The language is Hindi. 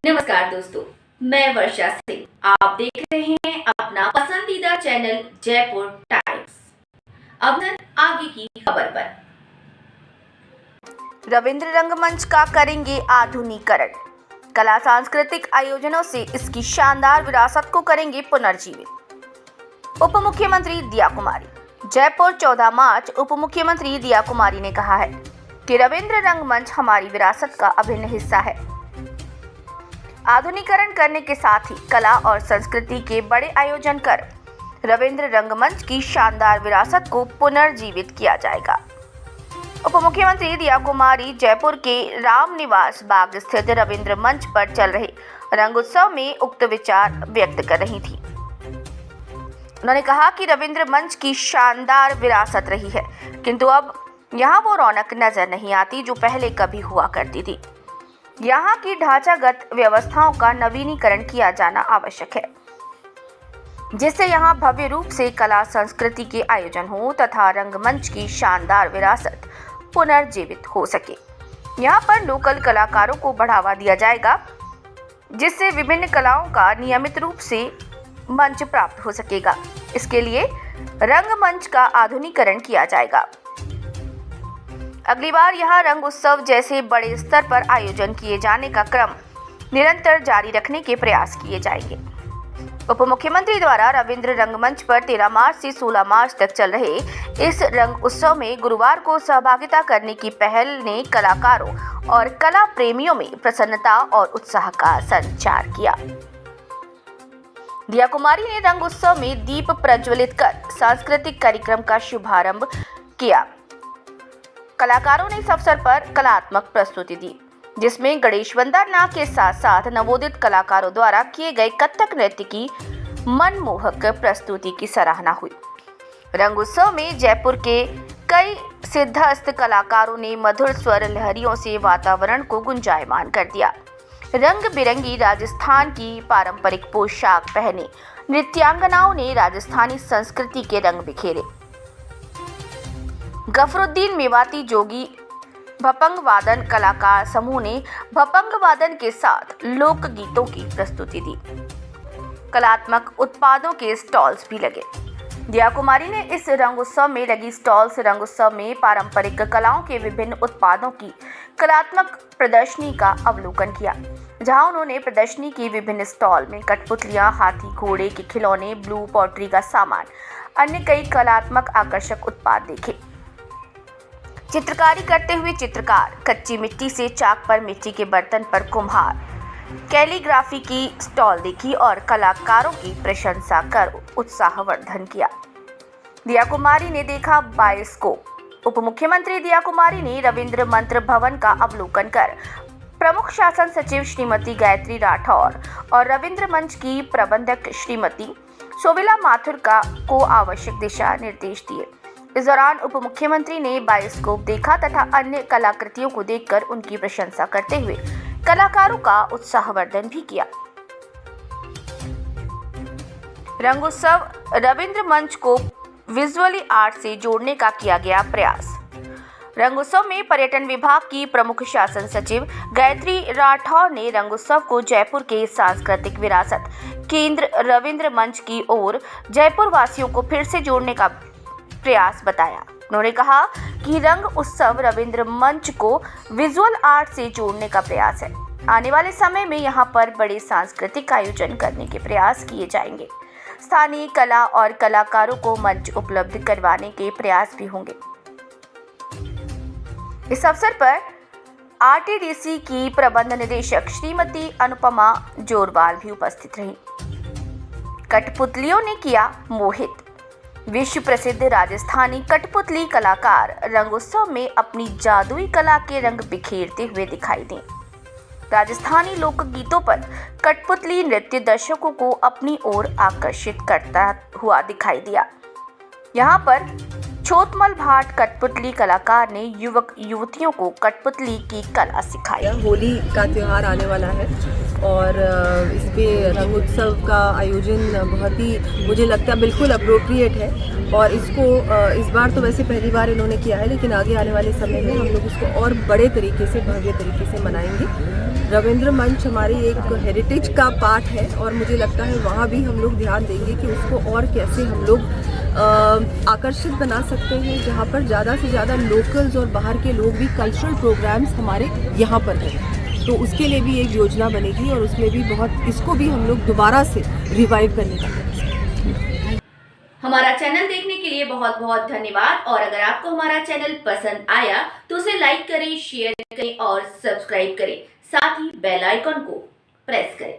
नमस्कार दोस्तों, मैं वर्षा सिंह। आप देख रहे हैं अपना पसंदीदा चैनल जयपुर टाइम्स। अब आगे की खबर पर। रविंद्र रंगमंच का करेंगे आधुनिकीकरण। कला सांस्कृतिक आयोजनों से इसकी शानदार विरासत को करेंगे पुनर्जीवित। उप मुख्यमंत्री दिया कुमारी। जयपुर 14 मार्च। उप मुख्यमंत्री दिया कुमारी ने कहा है कि रविंद्र रंगमंच हमारी विरासत का अभिन्न हिस्सा है। आधुनिकीकरण करने के साथ ही कला और संस्कृति के बड़े आयोजन कर रविंद्र रंगमंच की शानदार विरासत को पुनर्जीवित किया जाएगा। उप मुख्यमंत्री दिया कुमारी जयपुर के रामनिवास बाग स्थित रविंद्र मंच पर चल रहे रंग उत्सव में उक्त विचार व्यक्त कर रही थी। उन्होंने कहा कि रविंद्र मंच की शानदार विरासत रही है, किंतु अब यहाँ वो रौनक नजर नहीं आती जो पहले कभी हुआ करती थी। यहाँ की ढांचागत व्यवस्थाओं का नवीनीकरण किया जाना आवश्यक है, जिससे यहाँ भव्य रूप से कला संस्कृति के आयोजन हो तथा रंगमंच की शानदार विरासत पुनर्जीवित हो सके। यहाँ पर लोकल कलाकारों को बढ़ावा दिया जाएगा, जिससे विभिन्न कलाओं का नियमित रूप से मंच प्राप्त हो सकेगा। इसके लिए रंगमंच का आधुनिकीकरण किया जाएगा। अगली बार यहाँ रंग उत्सव जैसे बड़े स्तर पर आयोजन किए जाने का क्रम निरंतर जारी रखने के प्रयास किए जाएंगे। उप मुख्यमंत्री द्वारा रविंद्र रंगमंच पर 13 मार्च से 16 मार्च तक चल रहे इस रंग उत्सव में गुरुवार को सहभागिता करने की पहल ने कलाकारों और कला प्रेमियों में प्रसन्नता और उत्साह का संचार किया। दिया कुमारी ने रंग उत्सव में दीप प्रज्वलित कर सांस्कृतिक कार्यक्रम का शुभारंभ किया। कलाकारों ने इस अवसर पर कलात्मक प्रस्तुति दी, जिसमें गणेश वंदना के साथ साथ नवोदित कलाकारों द्वारा किए गए कथक नृत्य की मनमोहक प्रस्तुति की सराहना हुई। रंग उत्सव में जयपुर के कई सिद्धहस्त कलाकारों ने मधुर स्वर लहरियों से वातावरण को गुंजायमान कर दिया। रंग बिरंगी राजस्थान की पारंपरिक पोशाक पहने नृत्यांगनाओं ने राजस्थानी संस्कृति के रंग बिखेरे। गफरुद्दीन मेवाती जोगी भपंग वादन कलाकार समूह ने भपंग वादन के साथ लोक गीतों की प्रस्तुति दी। कलात्मक उत्पादों के स्टॉल्स भी लगे। दिया कुमारी ने इस रंग उत्सव में लगी स्टॉल्स रंग उत्सव में पारंपरिक कलाओं के विभिन्न उत्पादों की कलात्मक प्रदर्शनी का अवलोकन किया, जहां उन्होंने प्रदर्शनी की विभिन्न स्टॉल में कठपुतलियां, हाथी घोड़े के खिलौने, ब्लू पॉटरी का सामान, अन्य कई कलात्मक आकर्षक उत्पाद देखे। चित्रकारी करते हुए चित्रकार, कच्ची मिट्टी से चाक पर मिट्टी के बर्तन पर कुम्हार, कैलीग्राफी की स्टॉल देखी और कलाकारों की प्रशंसा कर उत्साहवर्धन किया। दिया कुमारी ने देखा बायोस्कोप। उप मुख्यमंत्री दिया कुमारी ने रविंद्र मंत्र भवन का अवलोकन कर प्रमुख शासन सचिव श्रीमती गायत्री राठौर और रविंद्र मंच की प्रबंधक श्रीमती सोविला माथुर को आवश्यक दिशा निर्देश दिए। इस दौरान उप मुख्यमंत्री ने बायोस्कोप देखा तथा अन्य कलाकृतियों को देखकर उनकी प्रशंसा करते हुए कलाकारों का उत्साहवर्धन भी किया। रंग उत्सव रविंद्र मंच को विजुअली आर्ट से जोड़ने का किया गया प्रयास। रंग उत्सव में पर्यटन विभाग की प्रमुख शासन सचिव गायत्री राठौर ने रंग उत्सव को जयपुर के सांस्कृतिक विरासत केंद्र रविंद्र मंच की ओर जयपुर वासियों को फिर से जोड़ने का प्रयास बताया। उन्होंने कहा कि रंग उत्सव रविंद्र मंच को विजुअल आर्ट से जोड़ने का प्रयास है। आने वाले समय में यहाँ पर बड़े सांस्कृतिक आयोजन करने के प्रयास किए जाएंगे। स्थानीय कला और कलाकारों को मंच उपलब्ध करवाने के प्रयास भी होंगे। इस अवसर पर आरटीडीसी की प्रबंध निदेशक श्रीमती अनुपमा जोरवाल भी उपस्थित रही। कठपुतलियों ने किया मोहित। विश्व प्रसिद्ध राजस्थानी कठपुतली कलाकार रंगोत्सव में अपनी जादुई कला के रंग बिखेरते हुए दिखाई दें। राजस्थानी लोक गीतों पर कठपुतली नृत्य दर्शकों को अपनी ओर आकर्षित करता हुआ दिखाई दिया। यहाँ पर छोटमल भाट कठपुतली कलाकार ने युवक युवतियों को कठपुतली की कला सिखाई। होली का त्यौहार आने वाला है और इस पे रंग उत्सव का आयोजन बहुत ही मुझे लगता है बिल्कुल अप्रोप्रिएट है और इसको इस बार तो वैसे पहली बार इन्होंने किया है, लेकिन आगे आने वाले समय में हम लोग इसको और बड़े तरीके से भव्य तरीके से मनाएंगे। रविंद्र मंच हमारी एक हेरिटेज का पार्ट है और मुझे लगता है वहाँ भी हम लोग ध्यान देंगे कि उसको और कैसे हम लोग आकर्षित बना सकते हैं, जहाँ पर ज़्यादा से ज़्यादा लोकल्स और बाहर के लोग भी कल्चरल प्रोग्राम्स हमारे यहाँ पर हैं। तो उसके लिए भी एक योजना बनेगी और उसमें भी बहुत इसको भी हम लोग दोबारा से रिवाइव करने का प्रयास। हमारा चैनल देखने के लिए बहुत बहुत धन्यवाद। और अगर आपको हमारा चैनल पसंद आया तो उसे लाइक करें, शेयर करें और सब्सक्राइब करें। साथ ही बेल आइकन को प्रेस करें।